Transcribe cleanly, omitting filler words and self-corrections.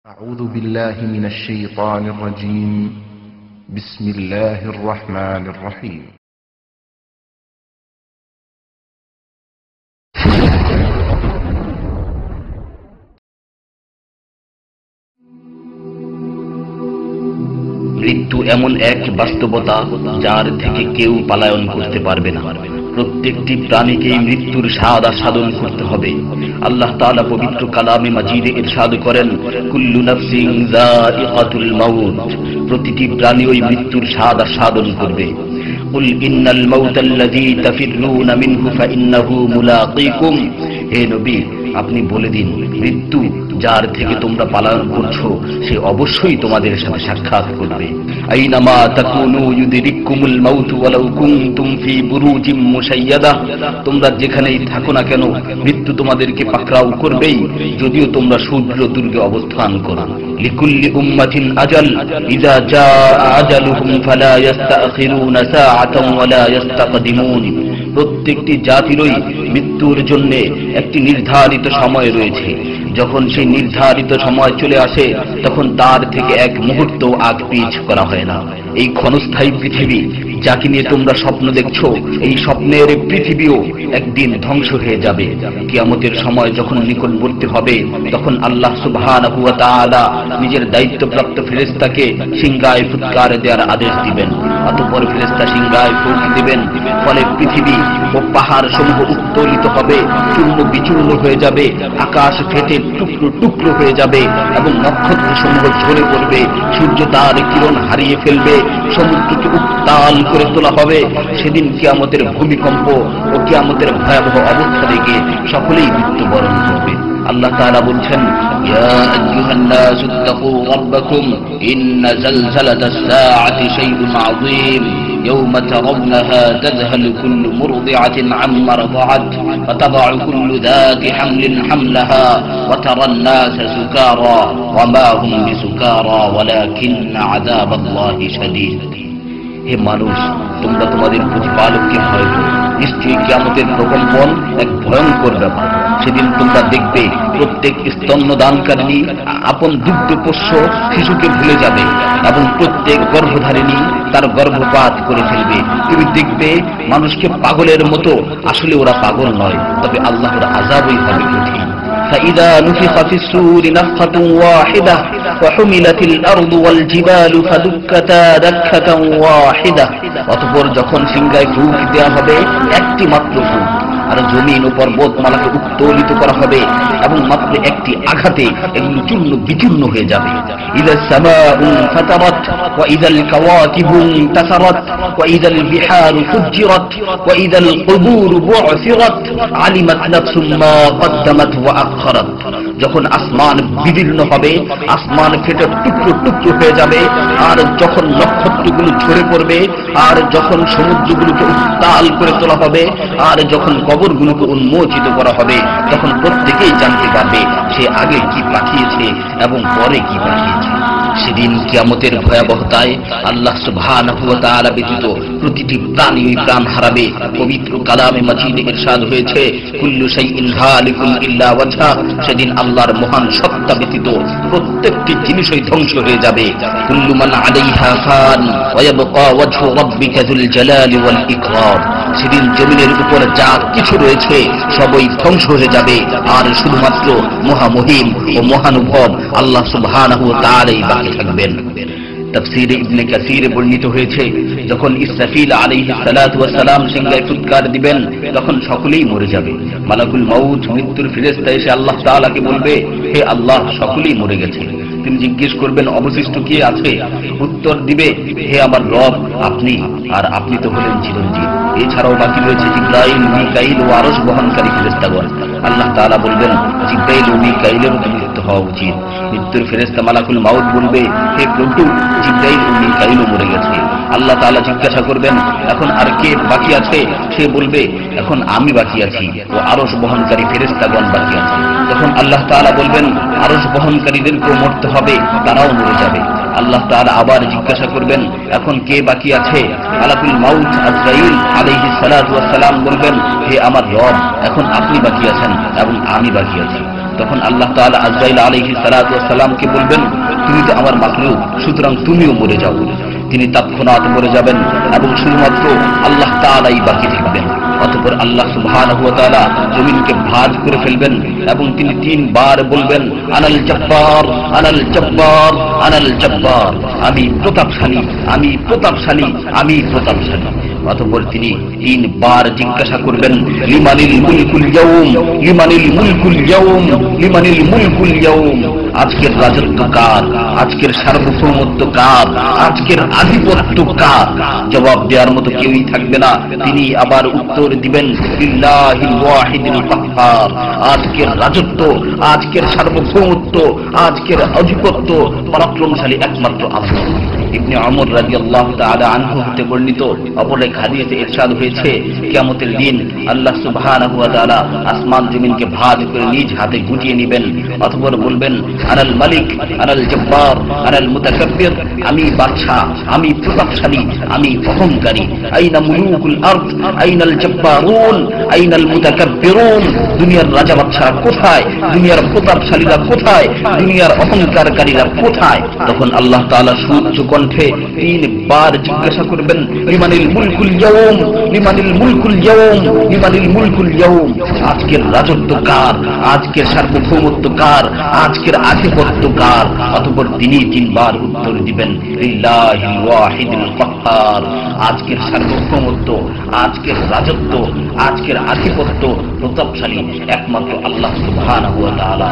أعوذ بالله من الشيطان الرجيم. بسم الله الرحمن الرحيم. মৃত্যু এমন এক বাস্তবতা যার থেকে কেউ পলায়ন করতে পারবে না। প্রত্যেকটি প্রাণীকেই মৃত্যুর স্বাদ আস্বাদন করতে হবে। আল্লাহ তাআলা পবিত্র কালামে মাজিদে ইরশাদ করেন, কুল্লু নাফসিন যায়িকাতুল মাউত, প্রতিটি প্রাণী ওই মৃত্যুর স্বাদ আস্বাদন করবে। কুল ইন্নাল মাউতাল্লাযী তাফিররুনা মিনহু ফাইন্নাহু মুলাকীকুম, হে নবী আপনি বলে দিন, মৃত্যু যার থেকে তোমরা পলায়ন করছো সে অবশ্যই তোমাদের সাথে সাক্ষাৎ করবে। আইনামা তাকুনু ইউদরিকুমুল মাউত ওয়ালাউ কুনতুম ফি বুরুজিম মুশাইয়াদা, তোমরা যেখানেই থাকো না কেন মৃত্যু তোমাদেরকে পাকড়াও করবেই, যদিও তোমরা সূর্য দুর্গে অবস্থান করো। লিকুল্লি উম্মাতিন আজাল, ইযা জাআ আজালুহুম ফালা ইস্তাখিরুনা সাআতান ওয়ালা ইস্তাকদিমুন, প্রত্যেকটি জাতিরই মৃত্যুর জন্য একটি নির্ধারিত সময় রয়েছে। যখন সেই নির্ধারিত সময় চলে আসে তখন তার থেকে এক মুহূর্ত আগ পিছ করা হয় না। এই ক্ষণস্থায়ী পৃথিবী যাকে নিয়ে তোমরা স্বপ্ন দেখছো, এই স্বপ্নের পৃথিবীও একদিন ধ্বংস হয়ে যাবে। কিয়ামতের সময় যখন নিকটবর্তী হবে তখন আল্লাহ সুবহানাহু ওয়া তাআলা নিজের দায়িত্বপ্রাপ্ত ফেরেশতাকে সিংহায় ফুৎকার দেওয়ার আদেশ দিবেন। অতঃপর ফেরেশতা সিংহায় ফুঁক দিবেন, ফলে পৃথিবী ও পাহাড় সমূহ উত্তোলিত হবে, চূর্ণ বিচূর্ণ হয়ে যাবে, আকাশ ফেটে টুকরো টুকরো হয়ে যাবে এবং নক্ষত্র সমূহ ঝরে পড়বে, সূর্য তার কিরণ হারিয়ে ফেলবে, সমুদ্রকে উত্তাল করে তোলা হবে। সেদিন কিয়ামতের ভূমিকম্প ও কিয়ামতের ভয়াবহ অবস্থা দেখে সকলেই মৃত্যুবরণ করবে। আল্লাহ তাআলা বলছেন, ইয়া আইয়ুহান নাসু ইত্তাকু রাব্বাকুম ইন্না যালজালাতাস সাআতি শাইউন আযীম ইয়াওমা তারাউনাহা তাযহালু কুল্লু মুরদি'াতিন আম্মা রাদা'at ওয়া তাদ'উ কুল্লু যাতি হামলিন হামলাহা ওয়া তারান নাসা সুকারা ওয়া মা হুম বিসুকারা ওয়ালাকিন্না আযাবাল্লাহি শাদীদ। হে মানুষ, তোমরা তোমাদের প্রতিপালককে ভয় করো, নিশ্চয়ই কিয়ামতের প্রকম্পন এক ভয়ঙ্কর ব্যাপার। সেদিন তোমরা দেখবে প্রত্যেক স্তন্যদানকারিণী আপন দুগ্ধপোষ্য শিশুকে ভুলে যাবে এবং প্রত্যেক গর্ভধারিণী তার গর্ভপাত করে ফেলবে। তুমি দেখবে মানুষকে পাগলের মতো, আসলে ওরা পাগল নয়, তবে আল্লাহর আযাবই হবে কঠিন। فإذا نفخ في الصور نفخة واحدة وحملت الأرض والجبال فدكتا دكة واحدة, অতঃপর যখন সিংহায় ফুঁক দেওয়া হবে একটি মাত্র ফুঁক, আর জমিন ও পর্বতমালাকে উত্তোলিত করা হবে এবং মাত্র একটি আঘাতে এগুলো চূর্ণ বিচূর্ণ হয়ে যাবে। ইযা সামাউ ফাতারাত ওয়া ইযাল কাওয়াকিবু ইনতাসারাত ওয়া ইযাল বিহারু ফুজ্জিরাত ওয়া ইযাল কুবুর বু'সিরাত আলিমাত নাফসুম মা কদ্দামাত ওয়া আখখারাত, যখন আসমান বিদীর্ণ হবে, আসমান ফেটে টুকরো টুকরো হয়ে যাবে, আর যখন নক্ষত্রগুলো ঝরে পড়বে, আর যখন সমুদ্রগুলোকে উত্তাল করে তোলা হবে, আর যখন কবরগুলোকে উন্মোচিত করা হবে, তখন প্রত্যেকেই জানতে পারবে সে আগে কি পাঠিয়েছে এবং পরে কি পাঠিয়েছে। সেদিন কিয়ামতের ভয়াবহতায় আল্লাহ সুবহানাহু ওয়া তাআলা ব্যতীত প্রতিটি প্রাণী প্রাণ হারাবে। পবিত্র কালামে মাজিদে ইরশাদ হয়েছে, কুল্লু শাইইন হালিকুন ইল্লা ওয়াজহা, সেদিন আল্লাহর মহান সত্তা ব্যতীত প্রত্যেকটি জিনিসই ধ্বংস হয়ে যাবে। কুল্লু মান আলাইহা ফান ওয়া ইয়াবকা ওয়াজহু রাব্বিকা যুল জালালি ওয়াল ইকরাম, সেদিন জমিনের উপর যা কিছু রয়েছে সবই ধ্বংস হয়ে যাবে, আর শুধুমাত্র মহামহিম ও মহানুভব আল্লাহ সুবহানাহু ওয়া তাআলাই বাকি থাকবেন। তাফসীরে ইবনে কাসীরে বর্ণিত হয়েছে, যখন ইসরাফিল আলাইহিস সালাতু ওয়াস সালাম সিংহায় ফুৎকার দিবেন তখন সকলেই মরে যাবে। মালাকুল মাউত মৃত্যুর ফেরেশতা এসে আল্লাহ তাআলাকে বলবে, হে আল্লাহ, সকলেই মরে গেছে। তিনি জিজ্ঞেস করবেন, অবশিষ্ট কে আছে? উত্তর দিবে, হে আমার রব, আপনি, আর আপনি তো হলেন চিরঞ্জীব। এছাড়াও বাকি রয়েছে জিবরাইল, মিকাইল ও আরশ বহনকারী ফেরেশতাগণ। আল্লাহ তাআলা বলবেন, জিবরাইল ও মিকাইলেরও তো মৃত্যু হওয়া উচিত। মৃত্যুর ফেরেশতা মালাকুল মাউত বলবে, হে প্রভু, জিবরাইল ও মিকাইলও মরে গেছে। আল্লাহ তাআলা জিজ্ঞাসা করবেন, এখন আর কে বাকি আছে? সে বলবে, এখন আমি বাকি আছি ও আরশ বহনকারী ফেরেশতাগণ বাকি আছে। তখন আল্লাহ তাআলা বলবেন, আরশ বহনকারীদেরকেও মরতে হবে, তারাও মরে যাবে। আল্লাহ তাআলা আবার জিজ্ঞাসা করবেন, এখন কে বাকি আছে? মালাকুল মাউত আজরাইল আলাইহিস সালাতু ওয়াস সালাম বলবেন, হে আমার রব, এখন আপনি বাকি আছেন এবং আমি বাকি আছি। তখন আল্লাহ তাআলা আজরাইল আলাইহিস সালাতু ওয়াস সালামকে বলবেন, তুমি তো আমার মাখলুক, সুতরাং তুমিও মরে যাও। তিনি তৎক্ষণাৎ মরে যাবেন এবং শুধুমাত্র আল্লাহ তাআলাই বাকি থাকবেন। অতঃপর আল্লাহ সুবহানাহু ওয়া তাআলা জমিনকে ভাঁজ করে ফেলবেন এবং তিনি 3 বার বলবেন, আনাল জব্বার, আনাল জব্বার, আনাল জব্বার, আমি প্রতাপশালী, আমি প্রতাপশালী, আমি প্রতাপশালী। অতঃপর তিনি 3 বার জিজ্ঞাসা করবেন, লিমানিল মুলকুল ইয়াউম, লিমানিল মুলকুল ইয়াউম, লিমানিল মুলকুল ইয়াউম, আজকের রাজত্ব কার, আজকের সার্বভৌমত্ব কার, আজকের আধিপত্য কার? জবাব দেওয়ার মতো কেউই থাকবে না। তিনি আবার উত্তর দিবেন, লিল্লাহিল ওয়াহিদিল কাহ্হার, আজকের রাজত্ব, আজকের সার্বভৌমত্ব, আজকের আধিপত্য পরাক্রমশালী একমাত্র আল্লাহ। ইবনে ওমর রাদিয়াল্লাহু তাআলা আনহু হতে বর্ণিত অপর এক হাদিসে ইরশাদ হয়েছে, কিয়ামতের দিন আল্লাহ সুবহানাহু ওয়া তাআলা আসমান জমিনকে ভাঁজ করে নিজ হাতে গুটিয়ে নেবেন। অতঃপর বলবেন, আনাল মালিক, আনাল জব্বার, আনাল মুতাকাব্বির, আমি বাদশা, আমি প্রতাপশালী, আমি অহংকারী। আইনা মুলুকুল আরদ, আইনাল জব্বারুন, আইনাল মুতাকাব্বিরুন, দুনিয়ার রাজা বাদশা কোথায়, দুনিয়ার প্রতাপশালীরা কোথায়, দুনিয়ার অহংকারকারীরা কোথায়? তখন আল্লাহ তাআলা সুউচ্চ কণ্ঠে 3 বার জিজ্ঞাসা করবেন, লিমানিল মুলকুল ইয়াউম, লিমানিল মুলকুল ইয়াউম, লিমানিল মুলকুল ইয়াউম, আজকের রাজত্ব কার, আজকের সার্বভৌমত্ব কার, আজকের আধিপত্য কার? অতঃপর তিনি 3 বার উত্তর দিবেন, লিল্লাহিল ওয়াহিদিল কাহ্হার, আজকের সার্বভৌমত্ব, আজকের রাজত্ব, আজকের আধিপত্য প্রতাপশালী একমাত্র আল্লাহ সুবহানাহু ওয়া তাআলা।